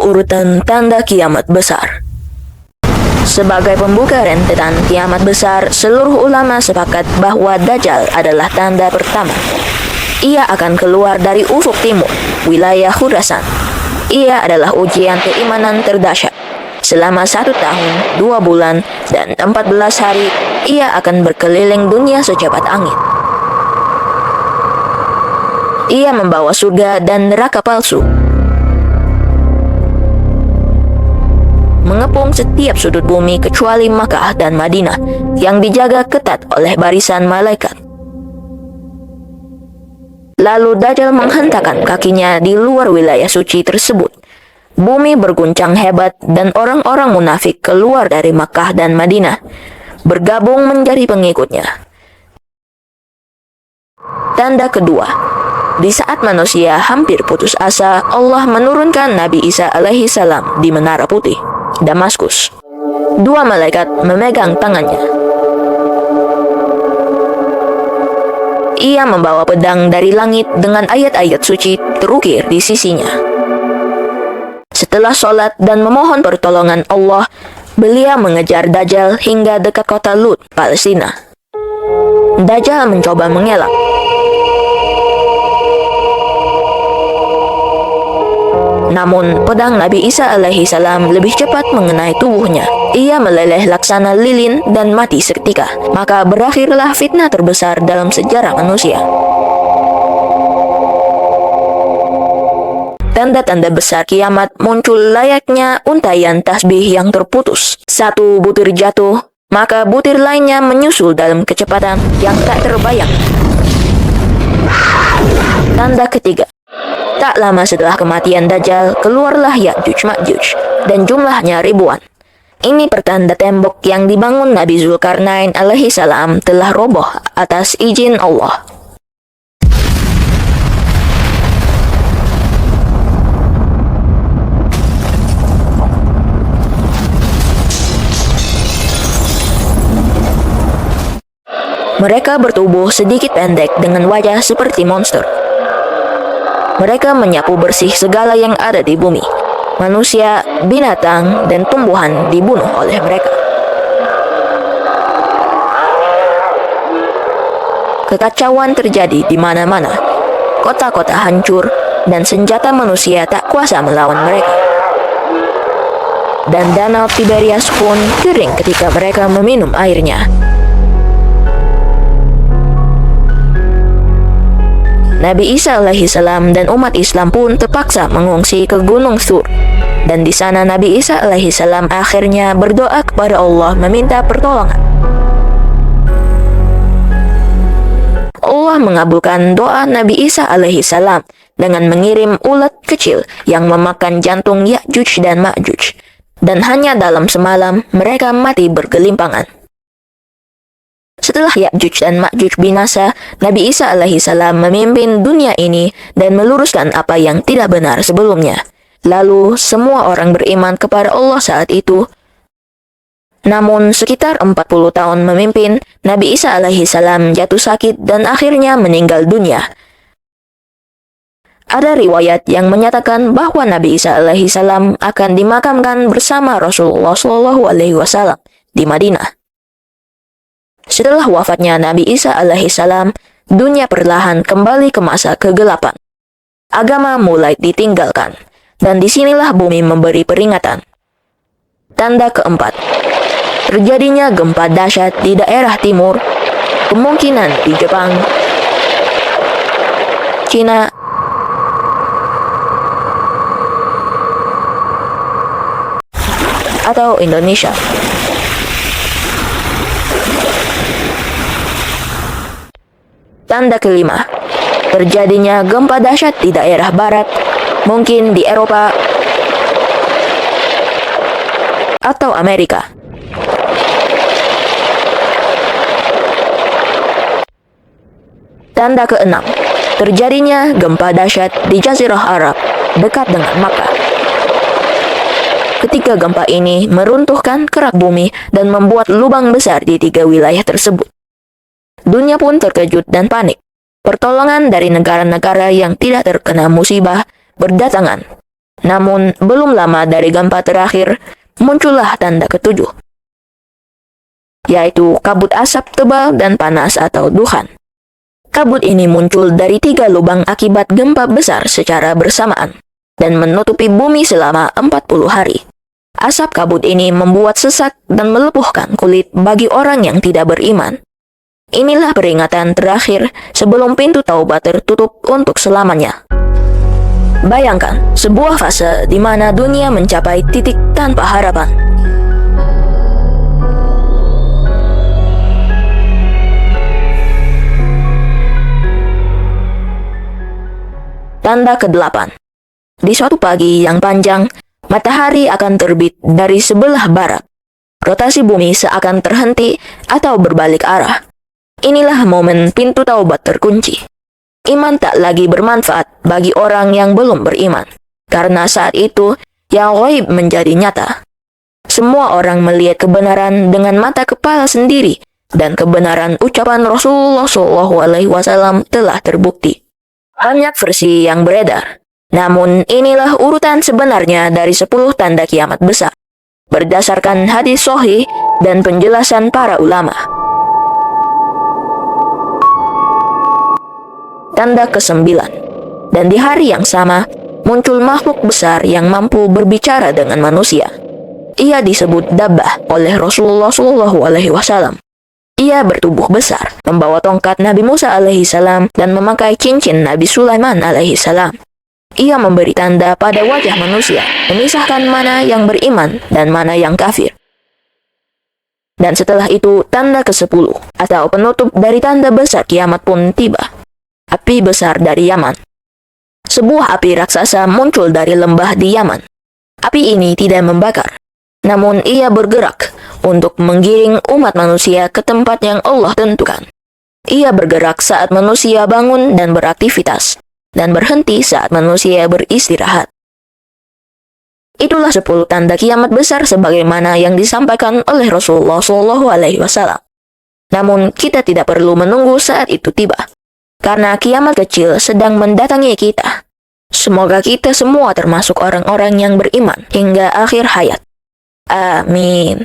urutan tanda kiamat besar. Sebagai pembuka rentetan kiamat besar, seluruh ulama sepakat bahwa Dajjal adalah tanda pertama. Ia akan keluar dari ufuk timur, wilayah Khurasan. Ia adalah ujian keimanan terdahsyat. Selama 1 tahun, 2 bulan, dan 14 hari, ia akan berkeliling dunia secepat angin. Ia membawa surga dan neraka palsu, mengepung setiap sudut bumi kecuali Makkah dan Madinah yang dijaga ketat oleh barisan malaikat. Lalu Dajjal menghentakkan kakinya di luar wilayah suci tersebut. Bumi berguncang hebat dan orang-orang munafik keluar dari Makkah dan Madinah, bergabung menjadi pengikutnya. Tanda kedua, di saat manusia hampir putus asa, Allah menurunkan Nabi Isa alaihi salam di Menara Putih, Damaskus. 2 malaikat memegang tangannya. Ia membawa pedang dari langit dengan ayat-ayat suci terukir di sisinya. Setelah sholat dan memohon pertolongan Allah, beliau mengejar Dajjal hingga dekat kota Lut, Palestina. Dajjal mencoba mengelak. Namun, pedang Nabi Isa alaihi salam lebih cepat mengenai tubuhnya. Ia meleleh laksana lilin dan mati seketika. Maka berakhirlah fitnah terbesar dalam sejarah manusia. Tanda-tanda besar kiamat muncul layaknya untaian tasbih yang terputus. 1 butir jatuh, maka butir lainnya menyusul dalam kecepatan yang tak terbayang. Tanda ketiga. Tak lama setelah kematian Dajjal, keluarlah Ya'juj Ma'juj, dan jumlahnya ribuan. Ini pertanda tembok yang dibangun Nabi Zulkarnain alaihi salam telah roboh atas izin Allah. Mereka bertubuh sedikit pendek dengan wajah seperti monster. Mereka menyapu bersih segala yang ada di bumi. Manusia, binatang, dan tumbuhan dibunuh oleh mereka. Kekacauan terjadi di mana-mana. Kota-kota hancur, dan senjata manusia tak kuasa melawan mereka. Dan danau Tiberias pun kering ketika mereka meminum airnya. Nabi Isa alaihi salam dan umat Islam pun terpaksa mengungsi ke Gunung Thur. Dan di sana Nabi Isa alaihi salam akhirnya berdoa kepada Allah meminta pertolongan. Allah mengabulkan doa Nabi Isa alaihi salam dengan mengirim ulat kecil yang memakan jantung Ya'juj dan Ma'juj. Dan hanya dalam semalam mereka mati bergelimpangan. Setelah Ya'juj dan Ma'juj binasa, Nabi Isa alaihi salam memimpin dunia ini dan meluruskan apa yang tidak benar sebelumnya. Lalu semua orang beriman kepada Allah saat itu. Namun sekitar 40 tahun memimpin, Nabi Isa alaihi salam jatuh sakit dan akhirnya meninggal dunia. Ada riwayat yang menyatakan bahwa Nabi Isa alaihi salam akan dimakamkan bersama Rasulullah SAW di Madinah. Setelah wafatnya Nabi Isa alaihi salam, dunia perlahan kembali ke masa kegelapan. Agama mulai ditinggalkan, dan disinilah bumi memberi peringatan. Tanda keempat. Terjadinya gempa dahsyat di daerah timur, kemungkinan di Jepang, Cina, atau Indonesia. Tanda kelima, terjadinya gempa dahsyat di daerah barat, mungkin di Eropa atau Amerika. Tanda keenam, terjadinya gempa dahsyat di Jazirah Arab, dekat dengan Makkah. Ketika gempa ini meruntuhkan kerak bumi dan membuat lubang besar di 3 wilayah tersebut. Dunia pun terkejut dan panik. Pertolongan dari negara-negara yang tidak terkena musibah berdatangan. Namun, belum lama dari gempa terakhir, muncullah tanda ketujuh, yaitu kabut asap tebal dan panas atau duhan. Kabut ini muncul dari 3 lubang akibat gempa besar secara bersamaan dan menutupi bumi selama 40 hari. Asap kabut ini membuat sesak dan melepuhkan kulit bagi orang yang tidak beriman. Inilah peringatan terakhir sebelum pintu taubat tertutup untuk selamanya. Bayangkan sebuah fase di mana dunia mencapai titik tanpa harapan. Tanda ke-8. Di suatu pagi yang panjang, matahari akan terbit dari sebelah barat. Rotasi bumi seakan terhenti atau berbalik arah. Inilah momen pintu taubat terkunci. Iman tak lagi bermanfaat bagi orang yang belum beriman, karena saat itu yang ghaib menjadi nyata. Semua orang melihat kebenaran dengan mata kepala sendiri, dan kebenaran ucapan Rasulullah SAW telah terbukti. Banyak versi yang beredar, namun inilah urutan sebenarnya dari 10 tanda kiamat besar, berdasarkan hadis sahih dan penjelasan para ulama. Tanda ke-9. Dan di hari yang sama, muncul makhluk besar yang mampu berbicara dengan manusia. Ia disebut Dabbah oleh Rasulullah SAW. Ia bertubuh besar, membawa tongkat Nabi Musa alaihissalam dan memakai cincin Nabi Sulaiman alaihissalam. Ia memberi tanda pada wajah manusia, memisahkan mana yang beriman dan mana yang kafir. Dan setelah itu, tanda ke-10 atau penutup dari tanda besar kiamat pun tiba. Api besar dari Yaman. Sebuah api raksasa muncul dari lembah di Yaman. Api ini tidak membakar, namun ia bergerak untuk menggiring umat manusia ke tempat yang Allah tentukan. Ia bergerak saat manusia bangun dan beraktivitas, dan berhenti saat manusia beristirahat. Itulah 10 tanda kiamat besar sebagaimana yang disampaikan oleh Rasulullah SAW. Namun kita tidak perlu menunggu saat itu tiba, karena kiamat kecil sedang mendatangi kita. Semoga kita semua termasuk orang-orang yang beriman hingga akhir hayat. Amin.